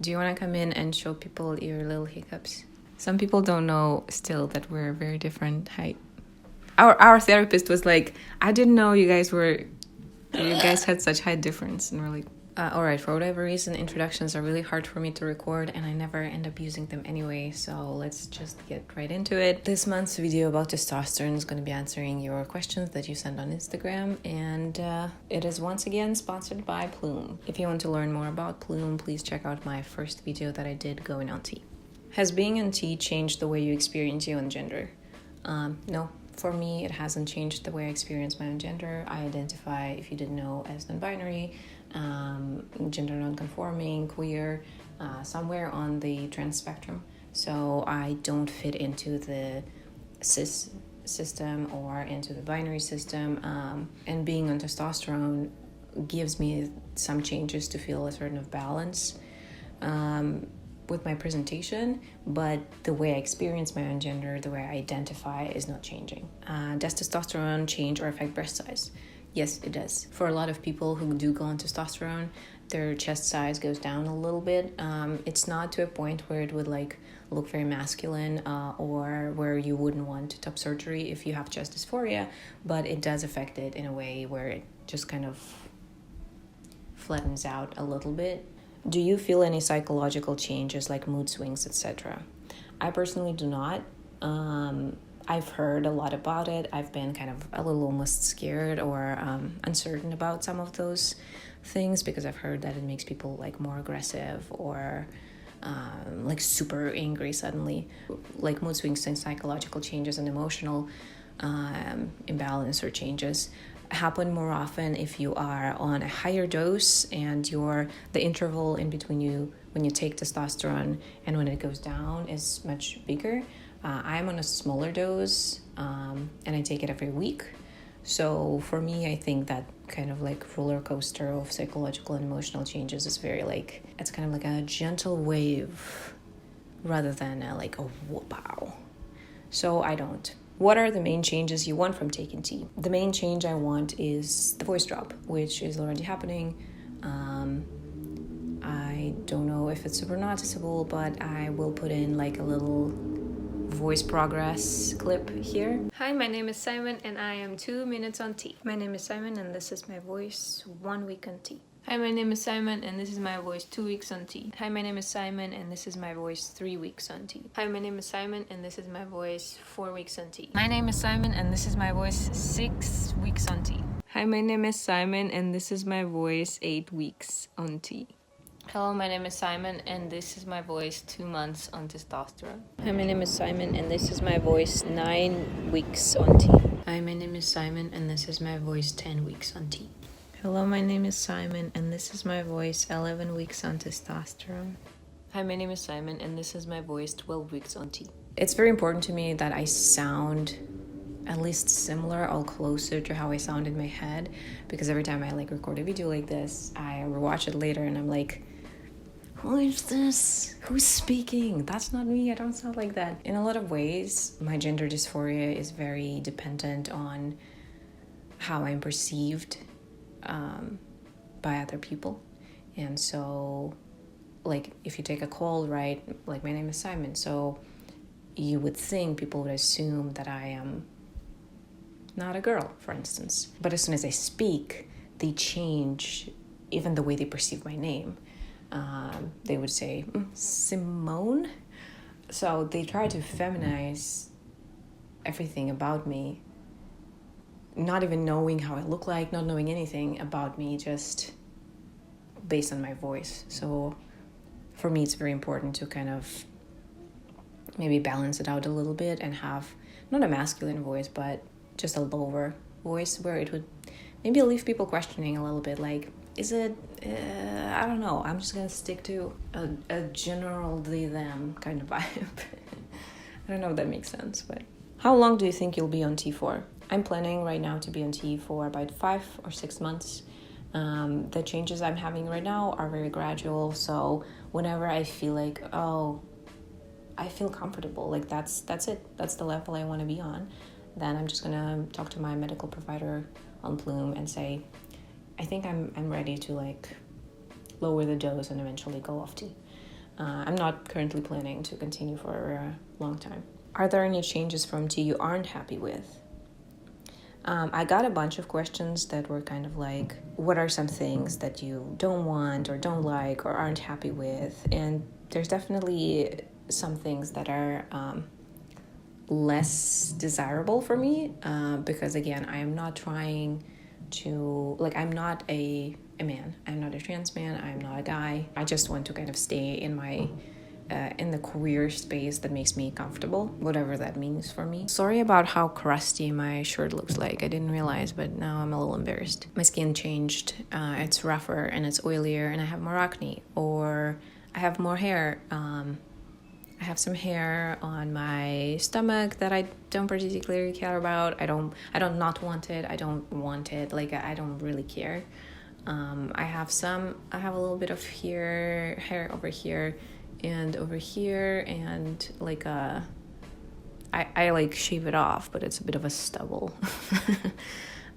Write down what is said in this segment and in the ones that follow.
Do you want to come in and show people your little hiccups? Some people don't know still that we're very different height. Our therapist was like, I didn't know you guys had such height difference. And we're like, all right, for whatever reason, introductions are really hard for me to record and I never end up using them anyway. So let's just get right into it. This month's video about testosterone is going to be answering your questions that you send on Instagram. And it is once again sponsored by Plume. If you want to learn more about Plume, please check out my first video that I did going on T. Has being on T changed the way you experience your own gender? No. For me, it hasn't changed the way I experience my own gender. I identify, if you didn't know, as non-binary, gender non-conforming, queer, somewhere on the trans spectrum. So I don't fit into the cis system or into the binary system. And being on testosterone gives me some changes to feel a certain of balance with my presentation, but the way I experience my own gender, the way I identify is not changing. Does testosterone change or affect breast size? Yes, it does. For a lot of people who do go on testosterone, their chest size goes down a little bit. It's not to a point where it would like look very masculine or where you wouldn't want top surgery if you have chest dysphoria, but it does affect it in a way where it just kind of flattens out a little bit. Do you feel any psychological changes like mood swings, etc.? I personally do not. I've heard a lot about it. I've been kind of a little almost scared or uncertain about some of those things because I've heard that it makes people like more aggressive or like super angry suddenly. Like mood swings and psychological changes and emotional imbalance or changes happen more often if you are on a higher dose and the interval in between you when you take testosterone and when it goes down is much bigger. I'm on a smaller dose and I take it every week. So for me, I think that kind of like roller coaster of psychological and emotional changes is very like, it's kind of like a gentle wave rather than like a whoop-ow. So I don't. What are the main changes you want from taking T? The main change I want is the voice drop, which is already happening. I don't know if it's super noticeable, but I will put in like a little voice progress clip here. Hi, my name is Simon and I am 2 minutes on T. My name is Simon and this is my voice 1 week on T. Hi, my name is Simon and this is my voice 2 weeks on T. Hi, my name is Simon and this is my voice 3 weeks on T. Hi, my name is Simon and this is my voice 4 weeks on T. My name is Simon and this is my voice 6 weeks on T. Hi, my name is Simon and this is my voice 8 weeks on T. Hello, my name is Simon and this is my voice 2 months on testosterone. Hi, my name is Simon and this is my voice 9 weeks on T. Hi, my name is Simon and this is my voice 10 weeks on T. Hello, my name is Simon and this is my voice 11 weeks on testosterone. Hi, my name is Simon and this is my voice 12 weeks on T. It's very important to me that I sound at least similar or closer to how I sound in my head, because every time I like record a video like this, I rewatch it later and I'm like, who is this? Who's speaking? That's not me. I don't sound like that. In a lot of ways, my gender dysphoria is very dependent on how I'm perceived by other people. And so, like, if you take a call, right, like my name is Simon, so you would think people would assume that I am not a girl, for instance. But as soon as I speak, they change even the way they perceive my name. They would say, Simone? So they try to feminize everything about me, not even knowing how I look like, not knowing anything about me, just based on my voice. So for me, it's very important to kind of maybe balance it out a little bit and have not a masculine voice, but just a lower voice where it would maybe leave people questioning a little bit, like, is it, I don't know, I'm just gonna stick to a general they, them kind of vibe. I don't know if that makes sense, but how long do you think you'll be on T for? I'm planning right now to be on T for about 5 or 6 months. The changes I'm having right now are very gradual, so whenever I feel like, oh, I feel comfortable, like that's it, that's the level I want to be on, then I'm just gonna talk to my medical provider on Plume and say, I think I'm ready to like lower the dose and eventually go off T. I'm not currently planning to continue for a long time. Are there any changes from T you aren't happy with? I got a bunch of questions that were kind of like, what are some things that you don't want or don't like or aren't happy with? And there's definitely some things that are less desirable for me because, again, I am not trying to, like, I'm not a man. I'm not a trans man. I'm not a guy. I just want to kind of stay in my in the career space that makes me comfortable, whatever that means for me. Sorry about how crusty my shirt looks like. I didn't realize, but now I'm a little embarrassed. My skin changed. It's rougher and it's oilier, and I have more acne, or I have more hair. I have some hair on my stomach that I don't particularly care about. I don't not want it. I don't want it. Like, I don't really care. I have a little bit of hair over here and over here, and like I like shave it off, but it's a bit of a stubble.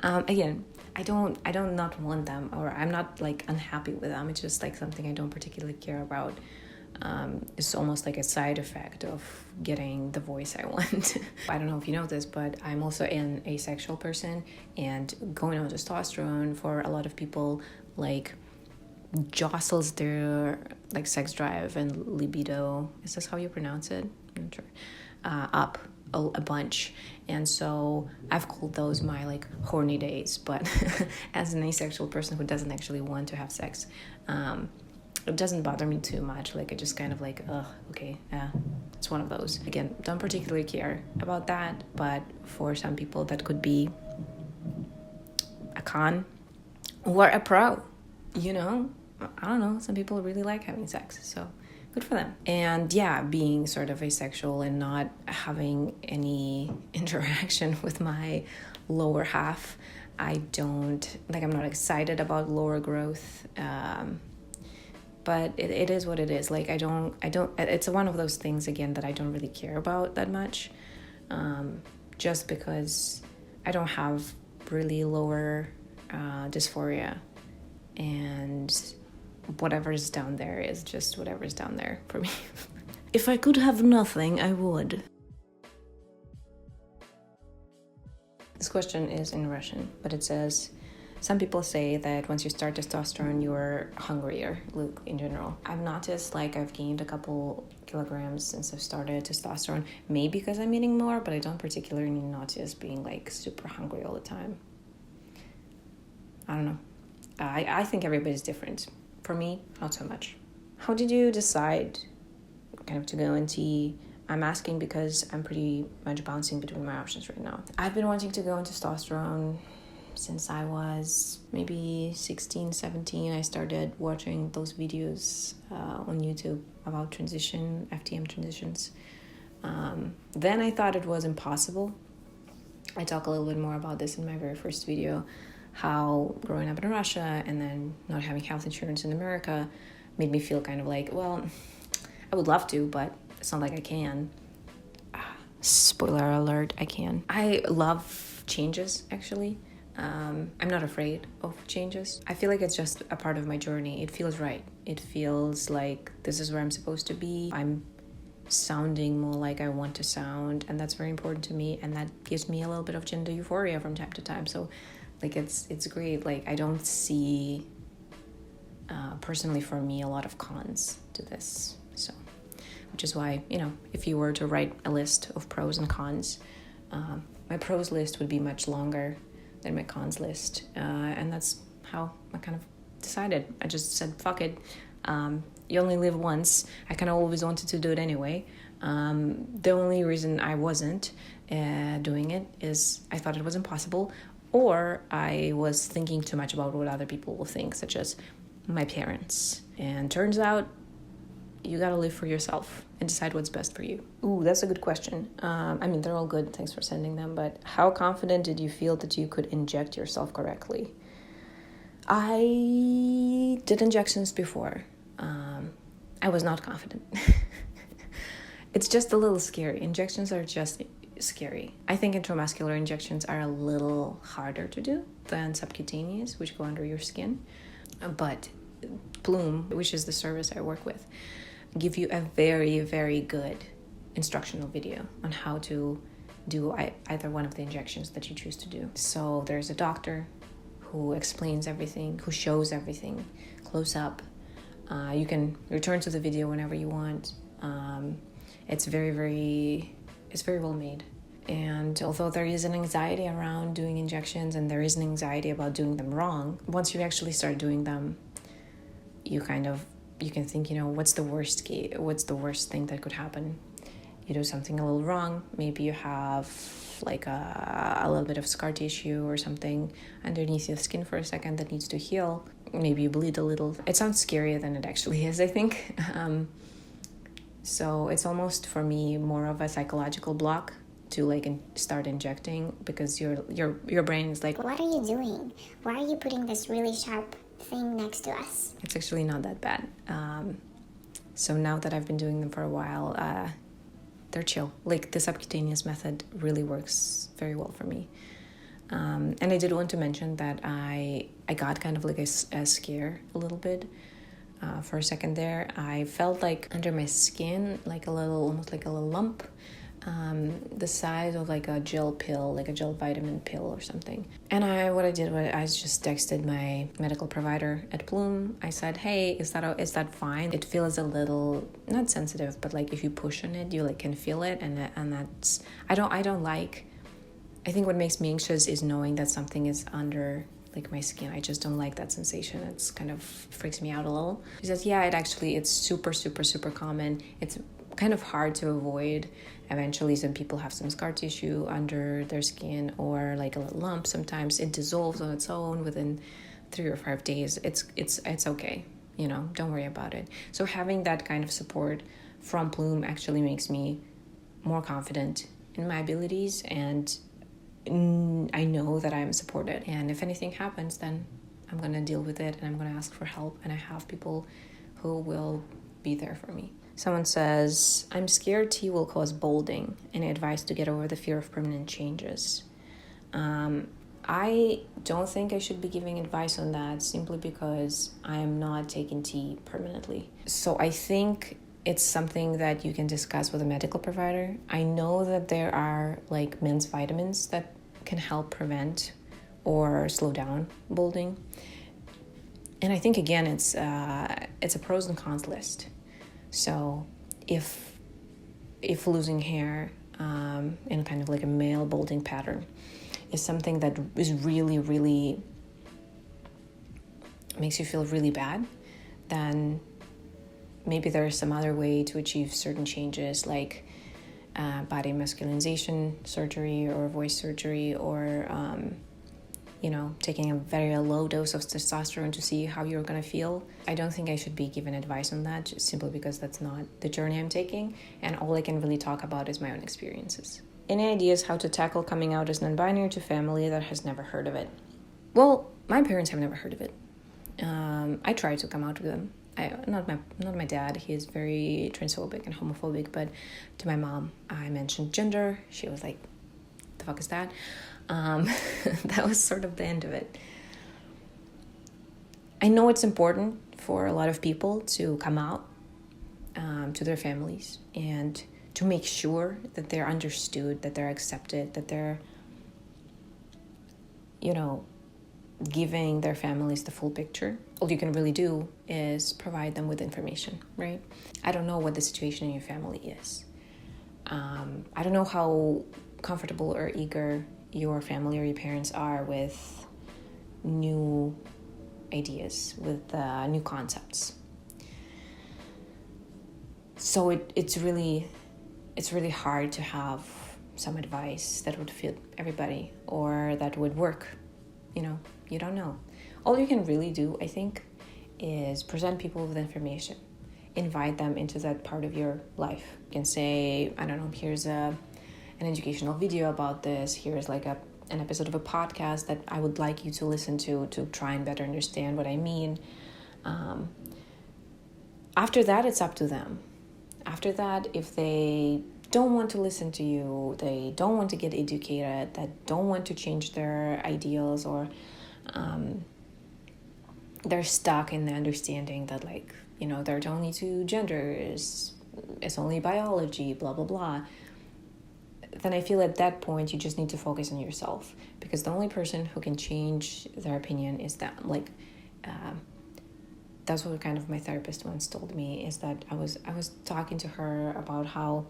Again, I don't not want them, or I'm not like unhappy with them. It's just like something I don't particularly care about. It's almost like a side effect of getting the voice I want. I don't know if you know this, but I'm also an asexual person, and going on testosterone for a lot of people like jostles their like sex drive and libido. Is this how you pronounce it? I'm not sure. Up a bunch. And so I've called those my like horny days, but as an asexual person who doesn't actually want to have sex, it doesn't bother me too much. Like, I just kind of like, okay, it's one of those. Again, don't particularly care about that, but for some people that could be a con or a pro, you know? I don't know, some people really like having sex, so good for them. And yeah, being sort of asexual and not having any interaction with my lower half, I'm not excited about lower growth, but it is what it is. Like, I don't, it's one of those things, again, that I don't really care about that much, just because I don't have really lower dysphoria, and whatever's down there is just whatever's down there for me. If I could have nothing, I would. This question is in Russian, but it says, some people say that once you start testosterone, you're hungrier, Luke, in general. I've noticed like I've gained a couple kilograms since I've started testosterone, maybe because I'm eating more, but I don't particularly notice being like super hungry all the time. I don't know. I think everybody's different. For me, not so much. How did you decide kind of to go into... I'm asking because I'm pretty much bouncing between my options right now. I've been wanting to go into testosterone since I was maybe 16, 17. I started watching those videos on YouTube about FTM transitions. Then I thought it was impossible. I talk a little bit more about this in my very first video, how growing up in Russia and then not having health insurance in America made me feel kind of like, well, I would love to, but it's not like I can. Spoiler alert, I can. I love changes, actually. I'm not afraid of changes. I feel like it's just a part of my journey. It feels right. It feels like this is where I'm supposed to be. I'm sounding more like I want to sound, and that's very important to me, and that gives me a little bit of gender euphoria from time to time. So like it's great. Like, I don't see personally for me a lot of cons to this, so which is why, you know, if you were to write a list of pros and cons, my pros list would be much longer than my cons list, and that's how I kind of decided. I just said, fuck it, you only live once. I kind of always wanted to do it anyway. The only reason I wasn't doing it is I thought it was impossible, or I was thinking too much about what other people will think, such as my parents. And turns out you gotta live for yourself and decide what's best for you. Ooh, that's a good question. I mean, they're all good. Thanks for sending them. But how confident did you feel that you could inject yourself correctly? I did injections before. I was not confident. It's just a little scary. Injections are just scary. I think intramuscular injections are a little harder to do than subcutaneous, which go under your skin. But Bloom, which is the service I work with, give you a very, very good instructional video on how to do either one of the injections that you choose to do. So there's a doctor who explains everything, who shows everything close up. You can return to the video whenever you want. It's very well made. And although there is an anxiety around doing injections and there is an anxiety about doing them wrong, once you actually start doing them, you can think, what's the worst thing that could happen? You do something a little wrong. Maybe you have like a little bit of scar tissue or something underneath your skin for a second that needs to heal. Maybe you bleed a little. It sounds scarier than it actually is, I think. So it's almost, for me, more of a psychological block to start injecting, because your brain is like, what are you doing? Why are you putting this really sharp thing next to us? It's actually not that bad. So now that I've been doing them for a while, they're chill. Like, the subcutaneous method really works very well for me. And I did want to mention that I got kind of like a scare a little bit. For a second there, I felt like under my skin, almost like a little lump, the size of like a gel pill, like a gel vitamin pill or something. And what I did was I just texted my medical provider at Bloom. I said, hey, is that fine? It feels a little, not sensitive, but like if you push on it, you can feel it. And that's, I think what makes me anxious is knowing that something is under my skin. I just don't like that sensation. It's kind of freaks me out a little. She says, yeah, it's super, super, super common. It's kind of hard to avoid. Eventually, some people have some scar tissue under their skin, or like a little lump. Sometimes it dissolves on its own within 3 or 5 days. It's okay. Don't worry about it. So having that kind of support from Bloom actually makes me more confident in my abilities, and I know that I'm supported. And if anything happens, then I'm going to deal with it, and I'm going to ask for help, and I have people who will be there for me. Someone says, I'm scared tea will cause balding. Any advice to get over the fear of permanent changes? I don't think I should be giving advice on that, simply because I am not taking tea permanently. So I think it's something that you can discuss with a medical provider. I know that there are men's vitamins that can help prevent or slow down balding. And I think, again, it's a pros and cons list. So if losing hair in kind of like a male balding pattern is something that is really, really makes you feel really bad, then maybe there's some other way to achieve certain changes, like body masculinization surgery or voice surgery, or taking a very low dose of testosterone to see how you're going to feel. I don't think I should be given advice on that, just simply because that's not the journey I'm taking, and all I can really talk about is my own experiences. Any ideas how to tackle coming out as non-binary to family that has never heard of it? Well, my parents have never heard of it. I tried to come out to them. Not my dad. He is very transphobic and homophobic, but to my mom, I mentioned gender. She was like, the fuck is that? That was sort of the end of it. I know it's important for a lot of people to come out to their families and to make sure that they're understood, that they're accepted, that they're, giving their families the full picture. All you can really do is provide them with information, right? I don't know what the situation in your family is. I don't know how comfortable or eager your family or your parents are with new ideas, with new concepts. So it's really hard to have some advice that would fit everybody or that would work. You don't know. All you can really do, I think, is present people with information. Invite them into that part of your life. You can say, I don't know, here's an educational video about this. Here's an episode of a podcast that I would like you to listen to try and better understand what I mean. After that, it's up to them. After that, if they don't want to listen to you, they don't want to get educated, that don't want to change their ideals, or they're stuck in the understanding that there's only two genders, it's only biology, blah, blah, blah, then I feel at that point you just need to focus on yourself, because the only person who can change their opinion is them. Like, that's what kind of my therapist once told me, is that I was talking to her about how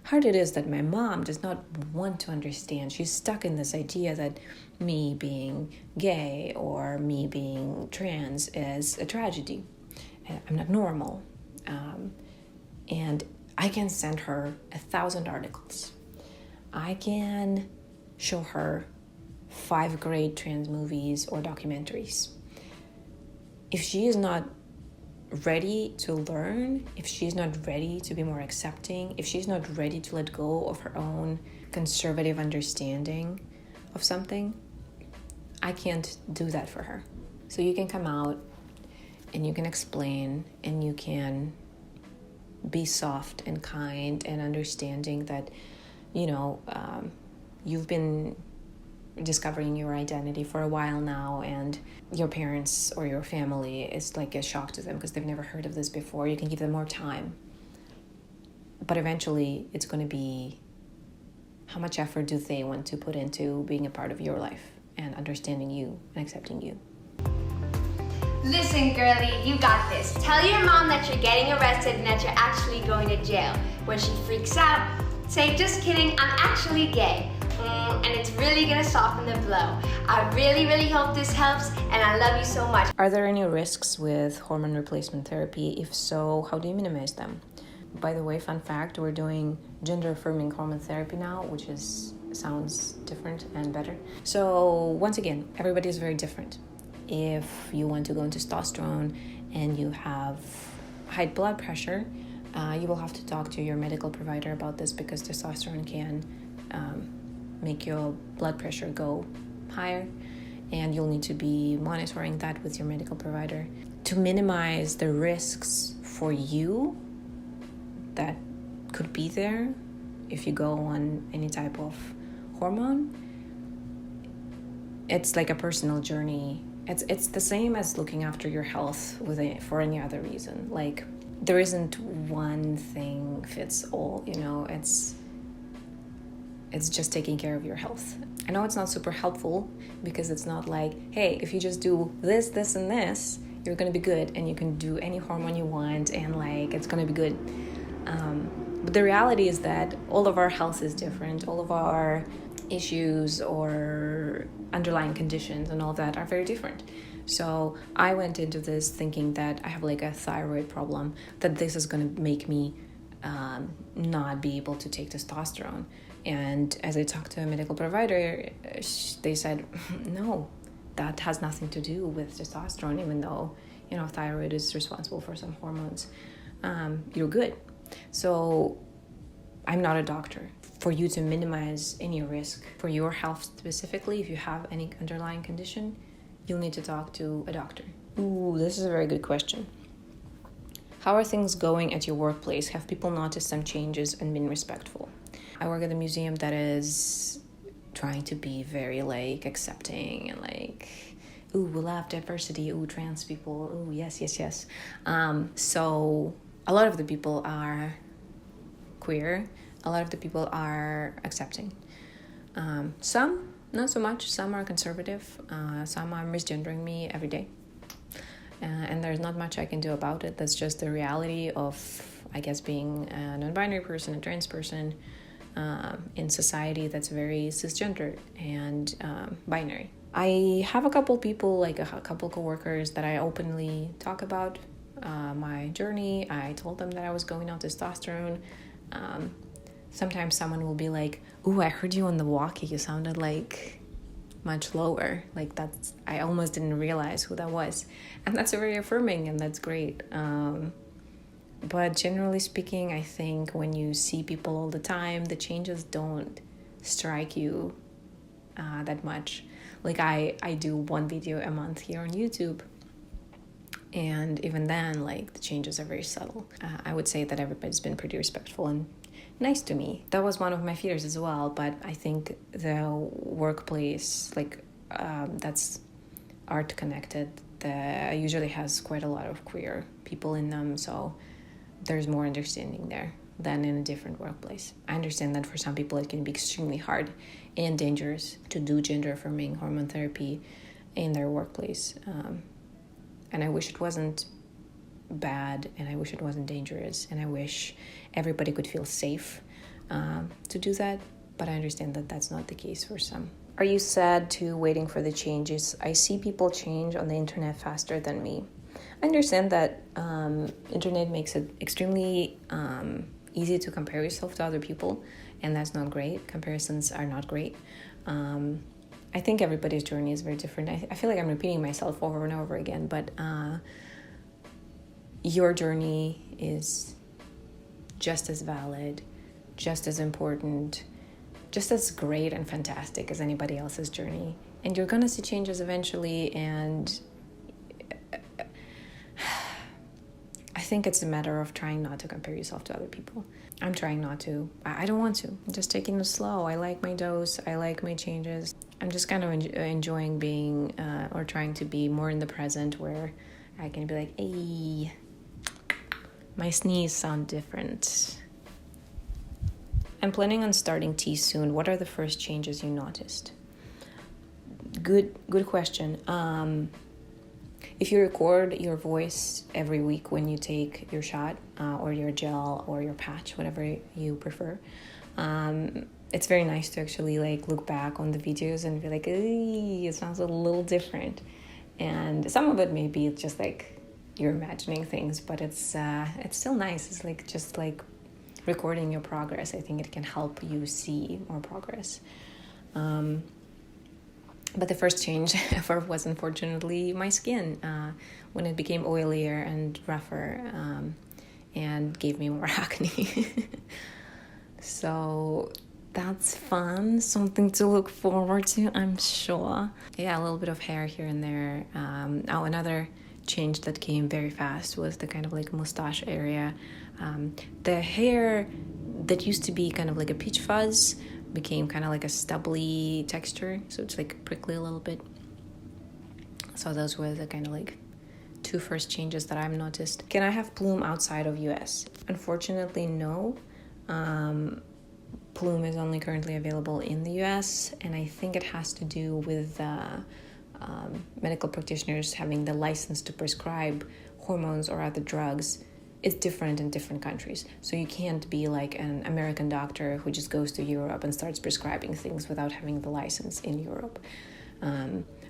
hard it is that my mom does not want to understand. She's stuck in this idea that me being gay or me being trans is a tragedy. I'm not normal. And I can send her 1,000 articles. I can show her 5 great trans movies or documentaries. If she is not ready to learn, if she's not ready to be more accepting, if she's not ready to let go of her own conservative understanding of something, I can't do that for her. So you can come out and you can explain and you can be soft and kind and understanding that, you've been discovering your identity for a while now, and your parents or your family is like a shock to them because they've never heard of this before. You can give them more time, but eventually it's going to be how much effort do they want to put into being a part of your life and understanding you and accepting you. Listen, girlie, you got this. Tell your mom that you're getting arrested and that you're actually going to jail. When she freaks out, say, just kidding, I'm actually gay. And it's really gonna soften the blow. I really, really hope this helps, and I love you so much. Are there any risks with hormone replacement therapy? If so, how do you minimize them? By the way, fun fact, we're doing gender-affirming hormone therapy now, which sounds different and better. So once again, everybody is very different. If you want to go into testosterone and you have high blood pressure, you will have to talk to your medical provider about this, because testosterone can make your blood pressure go higher, and you'll need to be monitoring that with your medical provider. To minimize the risks for you that could be there if you go on any type of hormone, it's like a personal journey. It's the same as looking after your health for any other reason. Like, there isn't one thing fits all, it's just taking care of your health. I know it's not super helpful, because it's not like, hey, if you just do this, this, and this, you're gonna be good, and you can do any hormone you want, and like, it's gonna be good. But the reality is that all of our health is different. All of our issues or underlying conditions and all of that are very different. So I went into this thinking that I have like a thyroid problem, that this is gonna make me not be able to take testosterone. And as I talked to a medical provider, they said, no, that has nothing to do with testosterone, even though, thyroid is responsible for some hormones. You're good. So I'm not a doctor. For you to minimize any risk for your health specifically, if you have any underlying condition, you'll need to talk to a doctor. Ooh, this is a very good question. How are things going at your workplace? Have people noticed some changes and been respectful? I work at a museum that is trying to be very like accepting and like, ooh, we love diversity, ooh, trans people, ooh, yes. So a lot of the people are queer, a lot of the people are accepting. Some, not so much, some are conservative, some are misgendering me every day. And there's not much I can do about it. That's just the reality of, I guess, being a non-binary person, a trans person, in society that's very cisgendered and binary. I have a couple people, like a couple coworkers, that I openly talk about my journey. I told them that I was going on testosterone. Sometimes someone will be like, ooh, I heard you on the walkie, you sounded like much lower. Like, that's, I almost didn't realize who that was. And that's very affirming, and that's great. But generally speaking, I think when you see people all the time, the changes don't strike you that much. Like, I do one video a month here on YouTube, and even then, like, the changes are very subtle. I would say that everybody's been pretty respectful and nice to me. That was one of my fears as well, but I think the workplace, like, that's art connected, that usually has quite a lot of queer people in them, so there's more understanding there than in a different workplace. I understand that for some people it can be extremely hard and dangerous to do gender-affirming hormone therapy in their workplace. And I wish it wasn't bad, and I wish it wasn't dangerous, and I wish everybody could feel safe to do that, but I understand that that's not the case for some. Are you sad to waiting for the changes? I see people change on the internet faster than me. I understand that internet makes it extremely easy to compare yourself to other people, and that's not great. Comparisons are not great. I think everybody's journey is very different. I feel like I'm repeating myself over and over again, but your journey is just as valid, just as important, just as great and fantastic as anybody else's journey. And you're gonna see changes eventually, and I think it's a matter of trying not to compare yourself to other people. I'm trying not to. I don't want to. I'm just taking it slow. I like my dose. I like my changes. I'm just kind of enjoying being or trying to be more in the present, where I can be like, hey, my sneeze sound different. I'm planning on starting tea soon. What are the first changes you noticed? Good question. If you record your voice every week when you take your shot or your gel or your patch, whatever you prefer, it's very nice to actually like look back on the videos and be like, hey, it sounds a little different. And some of it may be just like you're imagining things, but it's still nice. It's like just like recording your progress. I think it can help you see more progress. But the first change ever was unfortunately my skin when it became oilier and rougher and gave me more acne. So that's fun, something to look forward to, I'm sure. Yeah, a little bit of hair here and there. Another change that came very fast was the kind of like mustache area. The hair that used to be kind of like a peach fuzz became kind of like a stubbly texture, so it's like prickly a little bit. So those were the kind of like two first changes that I've noticed. Can I have plume outside of US? Unfortunately, no. Plume is only currently available in the US, and I think it has to do with medical practitioners having the license to prescribe hormones or other drugs. It's different in different countries. So you can't be like an American doctor who just goes to Europe and starts prescribing things without having the license in Europe.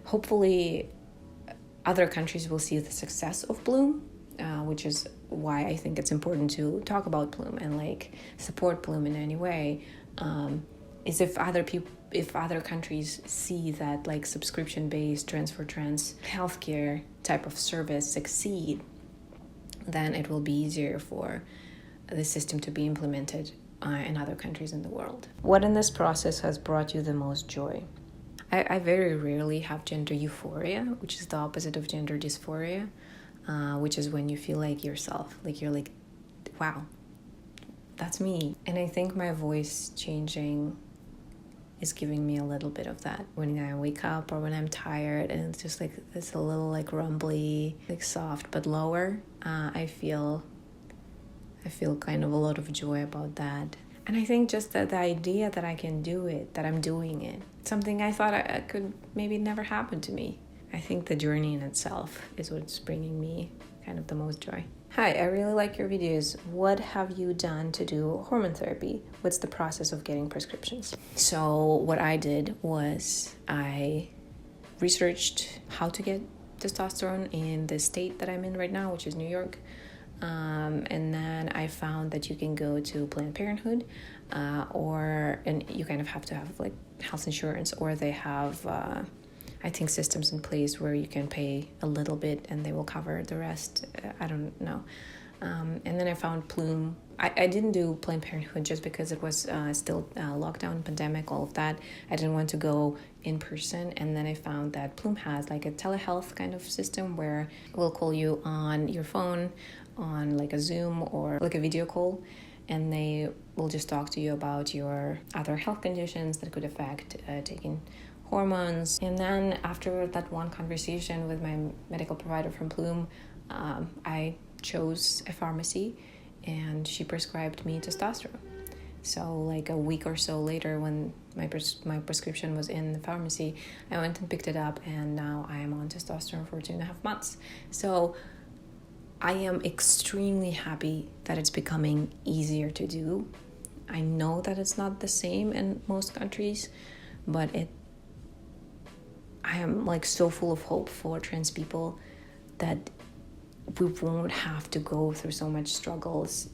Hopefully other countries will see the success of Bloom, which is why I think it's important to talk about Bloom and like support Bloom in any way. Is if other countries see that like subscription-based trans healthcare type of service succeed, then it will be easier for the system to be implemented in other countries in the world. What in this process has brought you the most joy? I very rarely have gender euphoria, which is the opposite of gender dysphoria, which is when you feel like yourself, like you're like, wow, that's me. And I think my voice changing is giving me a little bit of that. When I wake up or when I'm tired and it's just like this a little like rumbly, like soft but lower, I feel kind of a lot of joy about that. And I think just that the idea that I can do it, that I'm doing it, something I thought I could maybe never happen to me. I think the journey in itself is what's bringing me kind of the most joy. Hi, I really like your videos. What have you done to do hormone therapy? What's the process of getting prescriptions? So what I did was I researched how to get testosterone in the state that I'm in right now, which is New York. And then I found that you can go to Planned Parenthood and you kind of have to have like health insurance, or they have I think systems in place where you can pay a little bit and they will cover the rest. I don't know. And then I found Plume. I didn't do Planned Parenthood just because it was still lockdown, pandemic, all of that. I didn't want to go in person. And then I found that Plume has like a telehealth kind of system where it will call you on your phone, on like a Zoom or like a video call, and they will just talk to you about your other health conditions that could affect taking hormones. And then after that one conversation with my medical provider from Plume, I chose a pharmacy and she prescribed me testosterone. So like a week or so later, when my prescription was in the pharmacy, I went and picked it up, and now I am on testosterone for 2.5 months. So I am extremely happy that it's becoming easier to do. I know that it's not the same in most countries, but I am like so full of hope for trans people that we won't have to go through so much struggles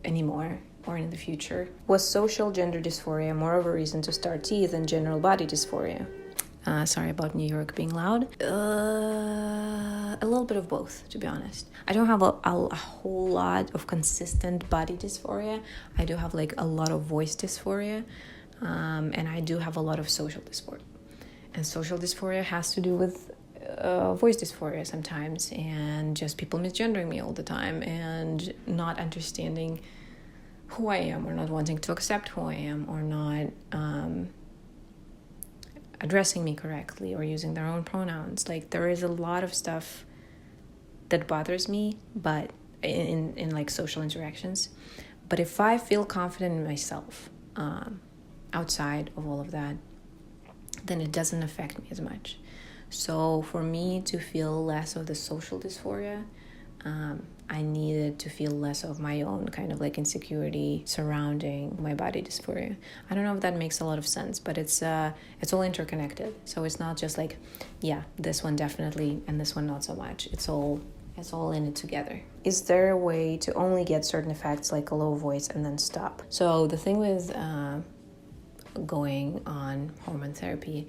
anymore or in the future. Was social gender dysphoria more of a reason to start tea than general body dysphoria? Sorry about New York being loud. A little bit of both, to be honest. I don't have a whole lot of consistent body dysphoria. I do have like a lot of voice dysphoria, and I do have a lot of social dysphoria. And social dysphoria has to do with voice dysphoria sometimes, and just people misgendering me all the time and not understanding who I am, or not wanting to accept who I am, or not addressing me correctly, or using their own pronouns. Like, there is a lot of stuff that bothers me, but in like social interactions. But if I feel confident in myself, outside of all of that, then it doesn't affect me as much. So for me to feel less of the social dysphoria, I needed to feel less of my own kind of like insecurity surrounding my body dysphoria. I don't know if that makes a lot of sense, but it's all interconnected. So it's not just like, yeah, this one definitely and this one not so much. It's all in it together. Is there a way to only get certain effects like a low voice and then stop? So the thing with going on hormone therapy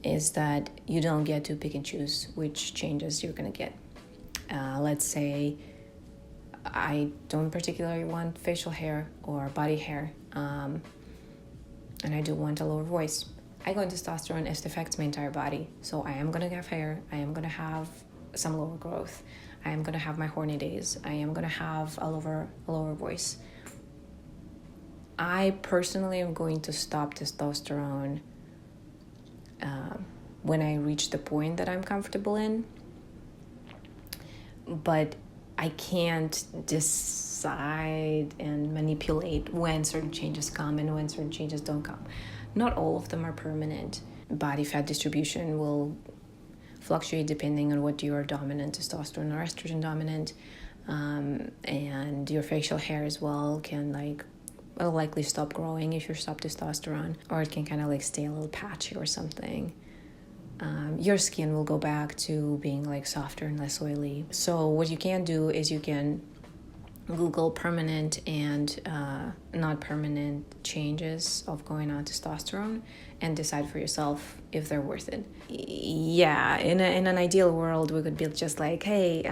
is that you don't get to pick and choose which changes you're gonna get. Let's say I don't particularly want facial hair or body hair, and I do want a lower voice. I go into testosterone, it affects my entire body. So I am gonna have hair, I am gonna have some lower growth, I am gonna have my horny days, I am gonna have a lower voice. I personally am going to stop testosterone when I reach the point that I'm comfortable in. But I can't decide and manipulate when certain changes come and when certain changes don't come. Not all of them are permanent. Body fat distribution will fluctuate depending on what you are dominant, testosterone or estrogen dominant. And your facial hair as well will likely stop growing if you stop testosterone, or it can kind of like stay a little patchy or something. Your skin will go back to being like softer and less oily. So what you can do is you can Google permanent and not permanent changes of going on testosterone and decide for yourself if they're worth it. Yeah, in an ideal world, we could be just like, hey,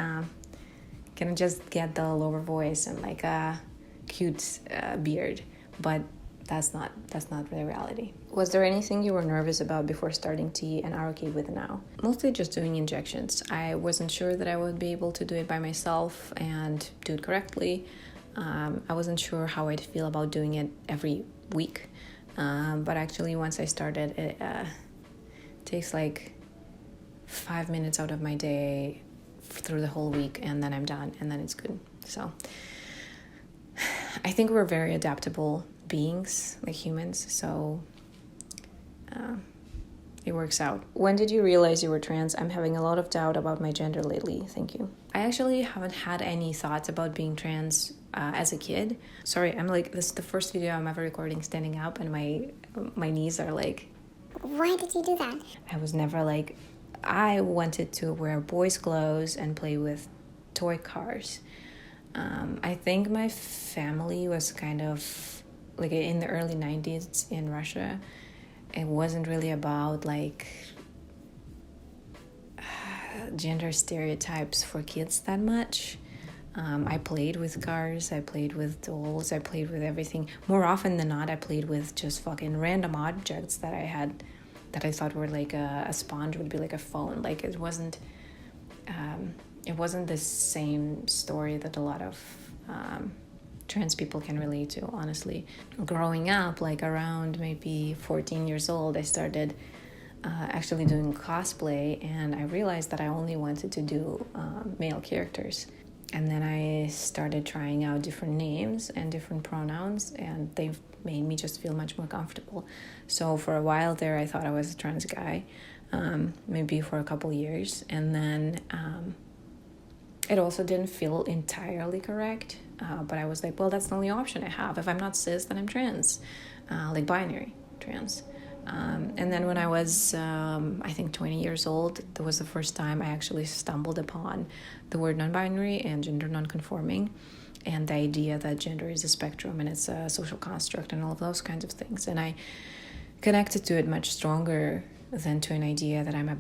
can I just get the lower voice and like a cute beard? But that's not the reality. Was there anything you were nervous about before starting tea and are okay with now? Mostly just doing injections. I wasn't sure that I would be able to do it by myself and do it correctly. I wasn't sure how I'd feel about doing it every week. But actually, once I started, it takes like 5 minutes out of my day through the whole week, and then I'm done, and then it's good. So I think we're very adaptable beings, like humans, so it works out. When did you realize you were trans? I'm having a lot of doubt about my gender lately. Thank you. I actually haven't had any thoughts about being trans as a kid. Sorry, I'm like, this is the first video I'm ever recording standing up, and my knees are like... Why did you do that? I was never like... I wanted to wear boys' clothes and play with toy cars. I think my family was kind of... like in the early 90s in Russia, it wasn't really about like gender stereotypes for kids that much. I played with cars, I played with dolls, I played with everything. More often than not, I played with just fucking random objects that I had, that I thought were like a sponge would be like a phone. Like it wasn't the same story that a lot of trans people can relate to, honestly. Growing up, like around maybe 14 years old, I started actually doing cosplay, and I realized that I only wanted to do male characters. And then I started trying out different names and different pronouns, and they've made me just feel much more comfortable. So for a while there, I thought I was a trans guy, maybe for a couple years. And then it also didn't feel entirely correct, but I was like, well, that's the only option I have. If I'm not cis, then I'm trans, like binary trans. And then when I was, I think 20 years old, that was the first time I actually stumbled upon the word non-binary and gender non-conforming, and the idea that gender is a spectrum and it's a social construct and all of those kinds of things. And I connected to it much stronger than to an idea that I'm a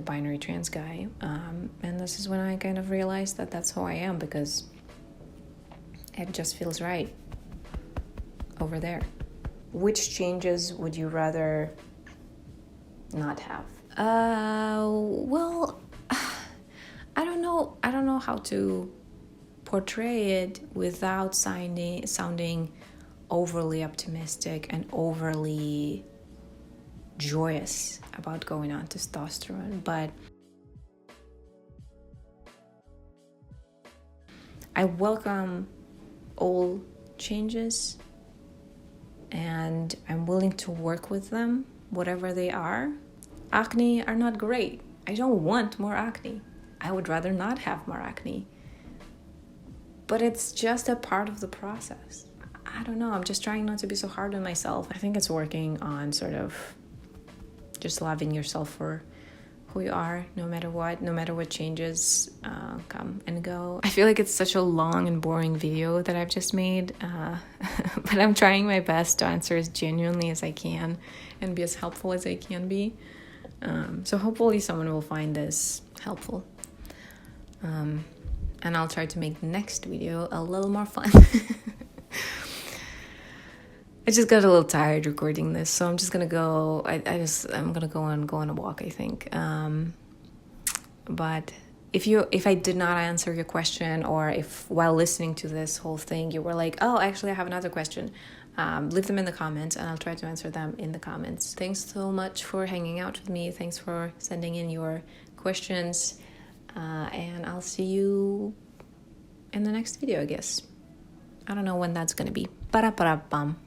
binary trans guy. And this is when I kind of realized that that's who I am, because it just feels right over there. Which changes would you rather not have? Well, I don't know how to portray it without sounding overly optimistic and overly joyous about going on testosterone, but I welcome all changes, and I'm willing to work with them, whatever they are. Acne are not great. I don't want more acne. I would rather not have more acne. But it's just a part of the process. I don't know. I'm just trying not to be so hard on myself. I think it's working on sort of just loving yourself for who you are, no matter what changes come and go. I feel like it's such a long and boring video that I've just made, but I'm trying my best to answer as genuinely as I can and be as helpful as I can be. So hopefully someone will find this helpful. And I'll try to make the next video a little more fun. I just got a little tired recording this, so I'm just gonna go. I'm gonna go on a walk, I think. But if I did not answer your question, or if while listening to this whole thing you were like, oh, actually I have another question, leave them in the comments and I'll try to answer them in the comments. Thanks so much for hanging out with me. Thanks for sending in your questions, and I'll see you in the next video, I guess. I don't know when that's gonna be. Ba-da-ba-da-bum.